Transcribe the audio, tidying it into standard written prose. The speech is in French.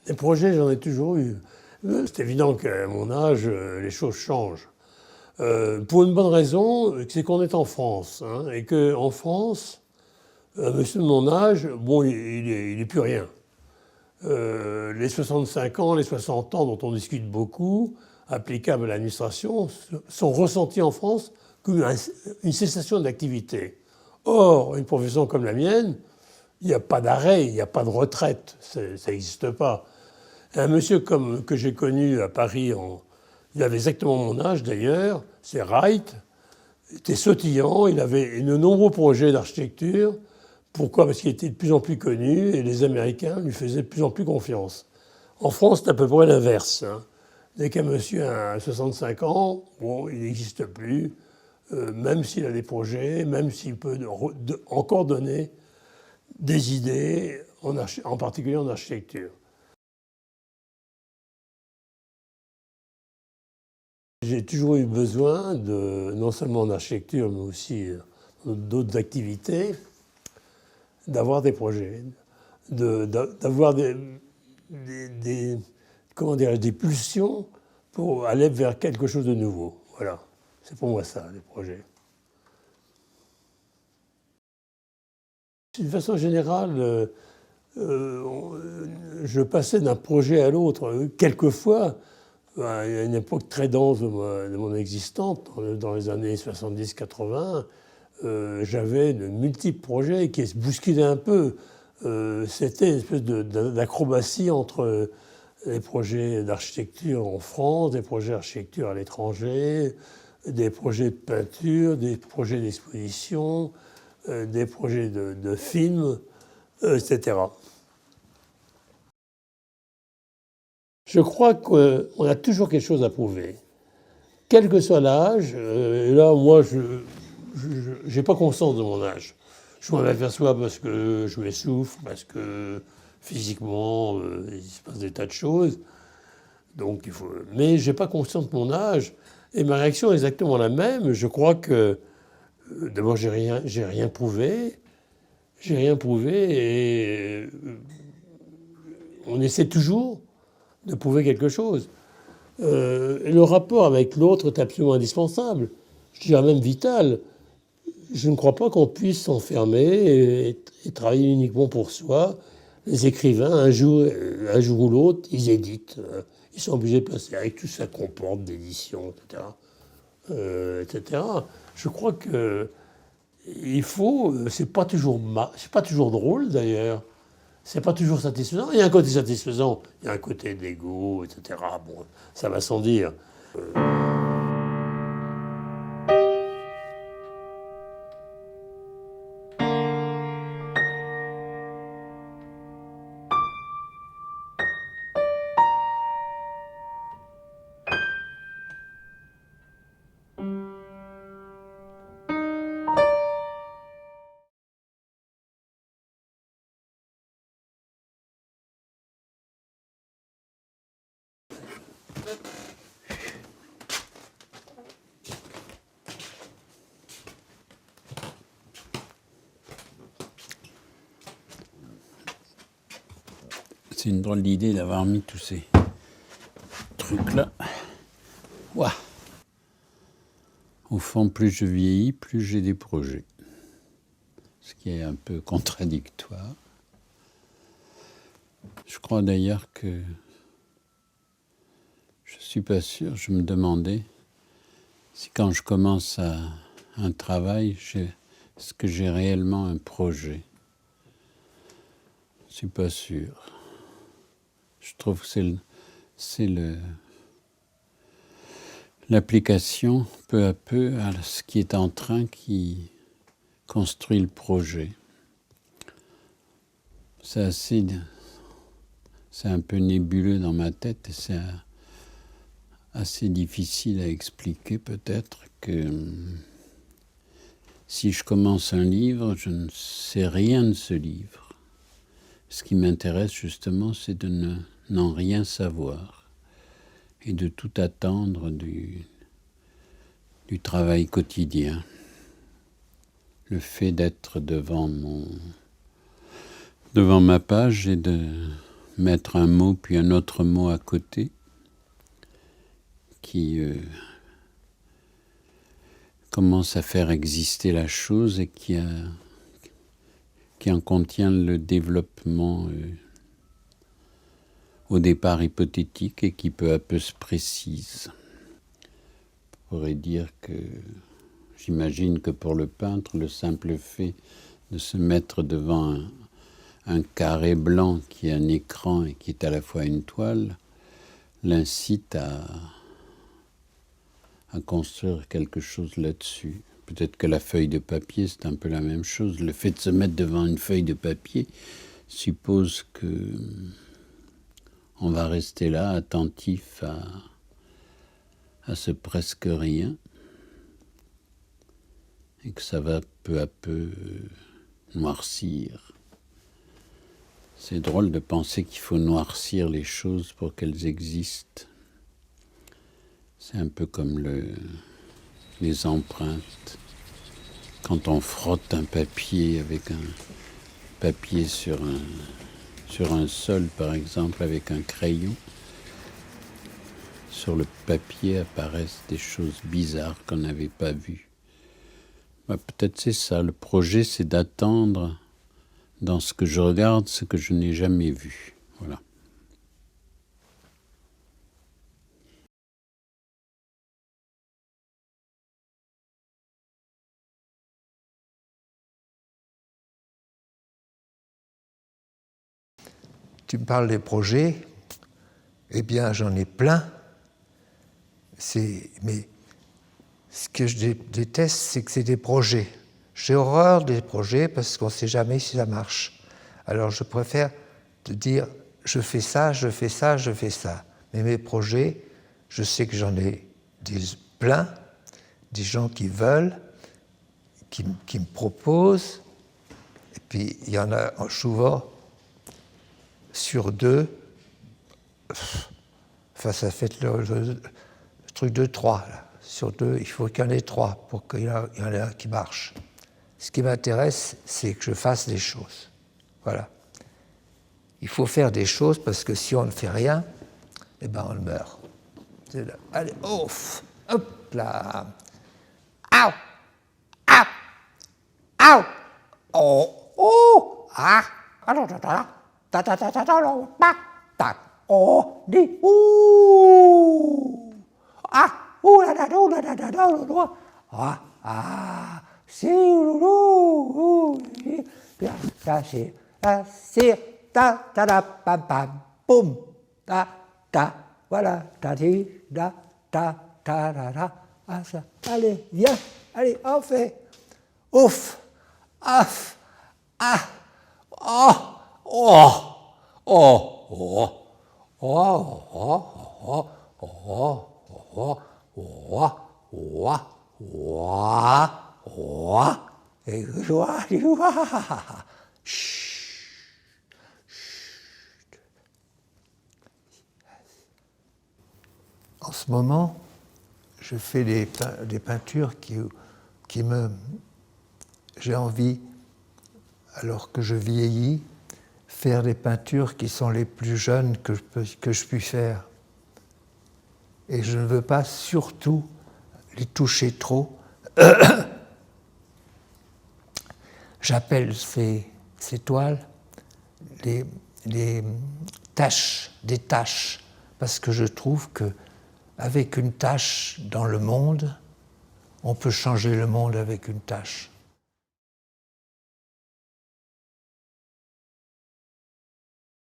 Les projets, j'en ai toujours eu. C'est évident qu'à mon âge, les choses changent. Pour une bonne raison, c'est qu'on est en France. Hein, et qu'en France, un monsieur de mon âge, bon, il est plus rien. Les 65 ans, les 60 ans dont on discute beaucoup, applicables à l'administration, sont ressentis en France comme une cessation d'activité. Or, une profession comme la mienne, il n'y a pas d'arrêt, il n'y a pas de retraite, ça n'existe pas. Un monsieur que j'ai connu à Paris, il avait exactement mon âge d'ailleurs, c'est Wright, il était sautillant, il avait de nombreux projets d'architecture. Pourquoi? Parce qu'il était de plus en plus connu et les Américains lui faisaient de plus en plus confiance. En France, c'est à peu près l'inverse. Hein. Dès qu'un monsieur a 65 ans, bon, il n'existe plus, même s'il a des projets, même s'il peut encore donner des idées, en particulier en architecture. J'ai toujours eu besoin, non seulement en architecture, mais aussi d'autres activités, d'avoir des projets, d'avoir comment dirais-je, des pulsions pour aller vers quelque chose de nouveau. Voilà, c'est pour moi ça, les projets. D'une façon générale, je passais d'un projet à l'autre. Quelquefois, à une époque très dense de mon existence, dans les années 70-80, j'avais de multiples projets qui se bousculaient un peu. C'était une espèce d'acrobatie entre les projets d'architecture en France, des projets d'architecture à l'étranger, des projets de peinture, des projets d'exposition, des projets de films, etc. Je crois qu'on a toujours quelque chose à prouver. Quel que soit l'âge, et là, moi, je n'ai pas conscience de mon âge. Je m'en aperçois parce que je m'essouffle, parce que physiquement, il se passe des tas de choses. Donc, mais je n'ai pas conscience de mon âge. Et ma réaction est exactement la même. Je crois que, d'abord, j'ai rien prouvé. J'ai rien prouvé et on essaie toujours de prouver quelque chose. Le rapport avec l'autre est absolument indispensable, je dirais même vital. Je ne crois pas qu'on puisse s'enfermer et travailler uniquement pour soi. Les écrivains, un jour ou l'autre, ils éditent. Ils sont obligés de passer avec tout ça comporte d'édition, etc. Je crois que il faut, c'est pas toujours drôle d'ailleurs. C'est pas toujours satisfaisant. Il y a un côté satisfaisant, il y a un côté d'ego, etc. Bon, ça va sans dire. C'est une drôle d'idée d'avoir mis tous ces trucs-là. Ouah. Au fond, plus je vieillis, plus j'ai des projets. Ce qui est un peu contradictoire. Je crois d'ailleurs que je ne suis pas sûr, je me demandais si quand je commence un travail, est-ce que j'ai réellement un projet? Je ne suis pas sûr. Je trouve que c'est l'application peu à peu à ce qui est en train qui construit le projet. C'est un peu nébuleux dans ma tête et c'est assez difficile à expliquer peut-être que si je commence un livre, je ne sais rien de ce livre. Ce qui m'intéresse justement, c'est de n'en rien savoir et de tout attendre du travail quotidien. Le fait d'être devant ma page et de mettre un mot puis un autre mot à côté qui commence à faire exister la chose et qui en contient le développement au départ hypothétique et qui peu à peu se précise. On pourrait dire que j'imagine que pour le peintre, le simple fait de se mettre devant un carré blanc qui est un écran et qui est à la fois une toile l'incite à construire quelque chose là-dessus. Peut-être que la feuille de papier, c'est un peu la même chose. Le fait de se mettre devant une feuille de papier suppose que on va rester là, attentif à ce presque rien, et que ça va peu à peu noircir. C'est drôle de penser qu'il faut noircir les choses pour qu'elles existent. C'est un peu comme les empreintes. Quand on frotte un papier avec un papier sur un sol, par exemple, avec un crayon, sur le papier apparaissent des choses bizarres qu'on n'avait pas vues. Peut-être c'est ça, le projet, c'est d'attendre dans ce que je regarde ce que je n'ai jamais vu. Voilà. Tu me parles des projets, eh bien j'en ai plein. Mais ce que je déteste, c'est que c'est des projets. J'ai horreur des projets parce qu'on ne sait jamais si ça marche. Alors je préfère te dire, je fais ça, je fais ça, je fais ça. Mais mes projets, je sais que j'en ai plein, des gens qui veulent, qui me proposent, et puis il y en a souvent sur deux, enfin ça fait le truc de 3, là. Sur 2, il faut qu'il y en ait 3 pour qu'il y en ait un qui marche. Ce qui m'intéresse, c'est que je fasse des choses. Voilà. Il faut faire des choses parce que si on ne fait rien, eh ben on meurt. Allez, ouf, hop là. Aou, aou, aou, oh, oh, ah, alors, oh, dis, ouh, ah, ouh, la, ah, ah, si, ouh, là, c'est, ta, pam, pam, boum, ta, voilà, ta, ti, da, ta, ah, ça, allez, viens, allez, on fait, ouf, af, ah, oh, oh, oh, oh, oh, oh, oh, oh, oh, oh, et en ce moment, je fais des peintures qui me... J'ai envie, alors que je vieillis, faire des peintures qui sont les plus jeunes que je puis faire. Et je ne veux pas surtout les toucher trop. J'appelle ces toiles des taches, parce que je trouve qu'avec une tache dans le monde, on peut changer le monde avec une tache.